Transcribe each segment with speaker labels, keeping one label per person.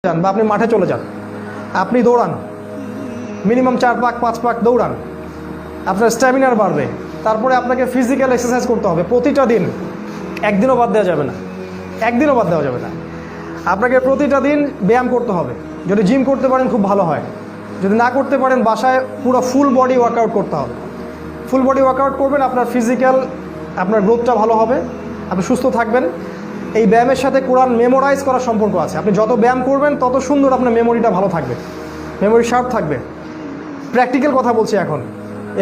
Speaker 1: যান বা আপনি মাঠে চলে যান, আপনি দৌড়ান, মিনিমাম 4 পাক 5 পাক দৌড়ান, আপনার স্ট্যামিনার বাড়বে। তারপরে আপনাকে ফিজিক্যাল এক্সারসাইজ করতে হবে প্রতিটা দিন, একদিনও বাদ দেওয়া যাবে না, একদিনও বাদ দেওয়া যাবে না। আপনাকে প্রতিটা দিন ব্যায়াম করতে হবে। যদি জিম করতে পারেন খুব ভালো হয়, যদি না করতে পারেন বাসায় পুরো ফুল বডি ওয়ার্কআউট করতে হবে। ফুল বডি ওয়ার্কআউট করবেন, আপনার ফিজিক্যাল আপনার গ্রোথটা ভালো হবে, আপনি সুস্থ থাকবেন। এই ব্যায়ামের সাথে কোরআন মেমোরাইজ করার সম্পর্ক আছে। আপনি যত ব্যায়াম করবেন তত সুন্দর আপনার মেমোরিটা ভালো থাকবে, মেমোরি শার্প থাকবে। প্র্যাকটিক্যাল কথা বলছি এখন।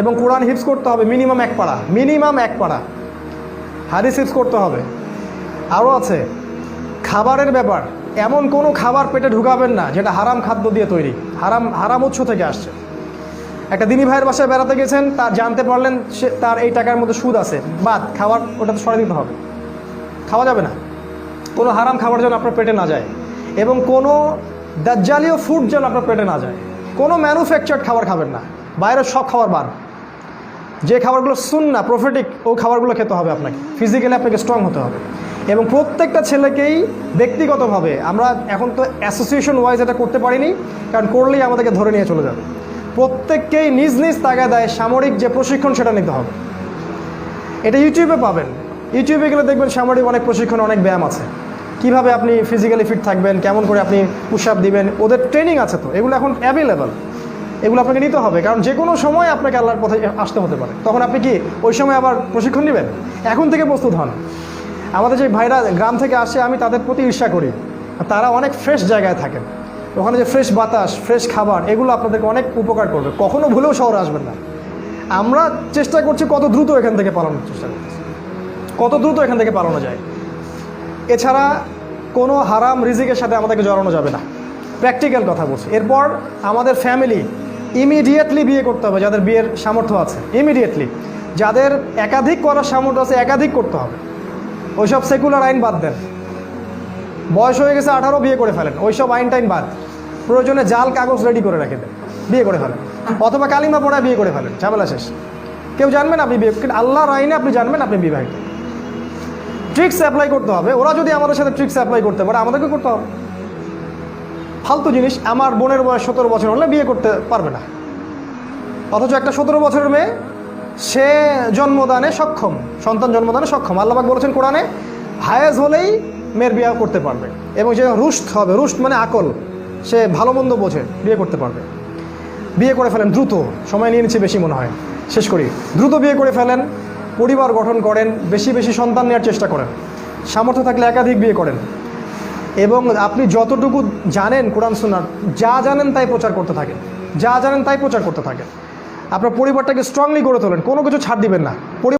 Speaker 1: এবং কোরআন হিফজ করতে হবে মিনিমাম 1 পারা, মিনিমাম 1 পারা। হাদিস হিফজ করতে হবে। আরও আছে খাবারের ব্যাপার। এমন কোনো খাবার পেটে ঢুকাবেন না যেটা হারাম খাদ্য দিয়ে তৈরি, হারাম উৎস থেকে আসছে। একটা দিনী ভাইয়ের বাসায় বেড়াতে গেছেন, তার জানতে পারলেন সে তার এই টাকার মধ্যে সুদ আছে, বাদ খাবার ওটা তো সরে দিতে হবে, খাওয়া যাবে না। কোনো হারাম খাবার যেন আপনার পেটে না যায়, এবং কোনো দাজ্জালীয় ফুড যেন আপনার পেটে না যায়। কোনো ম্যানুফ্যাকচার্ড খাবার খাবেন না, বাইরের সব খাবার বাদ। যে খাবারগুলো সুন্নাহ প্রফেটিক ও খাবারগুলো খেতে হবে আপনাকে। ফিজিক্যালি আপনাকে স্ট্রং হতে হবে। এবং প্রত্যেকটা ছেলেকেই ব্যক্তিগতভাবে, আমরা এখন তো অ্যাসোসিয়েশন ওয়াইজ এটা করতে পারিনি, কারণ করলেই আমাদেরকে ধরে নিয়ে চলে যাবে। প্রত্যেককেই নিজ নিজ তাগাদায় সামরিক যে প্রশিক্ষণ সেটা নিতে হবে। এটা ইউটিউবে পাবেন, ইউটিউবে গেলে দেখবেন সামরিক অনেক প্রশিক্ষণ, অনেক ব্যায়াম আছে। কিভাবে আপনি ফিজিক্যালি ফিট থাকবেন, কেমন করে আপনি পুশ আপ দিবেন, ওদের ট্রেনিং আছে। তো এগুলো এখন অ্যাভেলেবল, এগুলো আপনাকে নিতে হবে। কারণ যে কোনো সময় আপনাকে আল্লাহর পথে আসতে হতে পারে, তখন আপনি কি ওই সময় আবার প্রশিক্ষণ নেবেন? এখন থেকে প্রস্তুত হন। আমাদের যে ভাইরা গ্রাম থেকে আসে, আমি তাদের প্রতি ঈর্ষা করি। তারা অনেক ফ্রেশ জায়গায় থাকেন, ওখানে যে ফ্রেশ বাতাস, ফ্রেশ খাবার, এগুলো আপনাদেরকে অনেক উপকার করবে। কখনো ভুলেও শহরে আসবেন না। আমরা চেষ্টা করছি কত দ্রুত এখান থেকে পালানোর চেষ্টা করছি, কত দ্রুত এখান থেকে পালানো যায়। এছাড়া কোনো হারাম রিজিকের সাথে আমাদেরকে জড়ানো যাবে না, প্র্যাকটিক্যাল কথা বলছি। এরপর আমাদের ফ্যামিলি ইমিডিয়েটলি বিয়ে করতে হবে, যাদের বিয়ের সামর্থ্য আছে ইমিডিয়েটলি। যাদের একাধিক করার সামর্থ্য আছে একাধিক করতে হবে। ওইসব সেকুলার আইন বাদ দেন। বয়স হয়ে গেছে 18, বিয়ে করে ফেলেন, ওইসব আইন টাইন বাদ। প্রয়োজনে জাল কাগজ রেডি করে রেখে দেন, বিয়ে করে ফেলেন। অথবা কালিমা পড়ায় বিয়ে করে ফেলেন, ঝামেলা শেষ। কেউ জানবেন আপনি বিয়ে, কিন্তু আল্লাহর আইনে আপনি জানবেন আপনি বিবাহিত। ট্রিক্স অ্যাপ্লাই করতে হবে। ওরা যদি আমাদের সাথে ট্রিক্স অ্যাপ্লাই করতে পারে, আমাদেরকে করতে হবে। ফালতু জিনিস। আমার বোনের বয়স 17 বছর হলে বিয়ে করতে পারবে না, অথচ একটা 17 বছরের মেয়ে, সে জন্মদানে সক্ষম, সন্তান জন্মদানে সক্ষম। আল্লাহ পাক বলেছেন কোরআনে, হায়েজ হলেই মেয়ের বিয়ে করতে পারবে। এবং যে রুষ্ট হবে, রুষ্ট মানে আকল, সে ভালো মন্দ বোঝে, বিয়ে করতে পারবে। বিয়ে করে ফেলেন দ্রুত, সময় নিয়ে নিচ্ছে বেশি মনে হয়, শেষ করি। দ্রুত বিয়ে করে ফেলেন, পরিবার গঠন করেন, বেশি বেশি সন্তান নেওয়ার চেষ্টা করেন। সামর্থ্য থাকলে একাধিক বিয়ে করেন। এবং আপনি যতটুকু জানেন কোরআন সুন্নাহ, যা জানেন তাই প্রচার করতে থাকেন, যা জানেন তাই প্রচার করতে থাকেন। আপনার পরিবারটাকে স্ট্রংলি গড়ে তোলেন, কোনো কিছু ছাড় দিবেন না।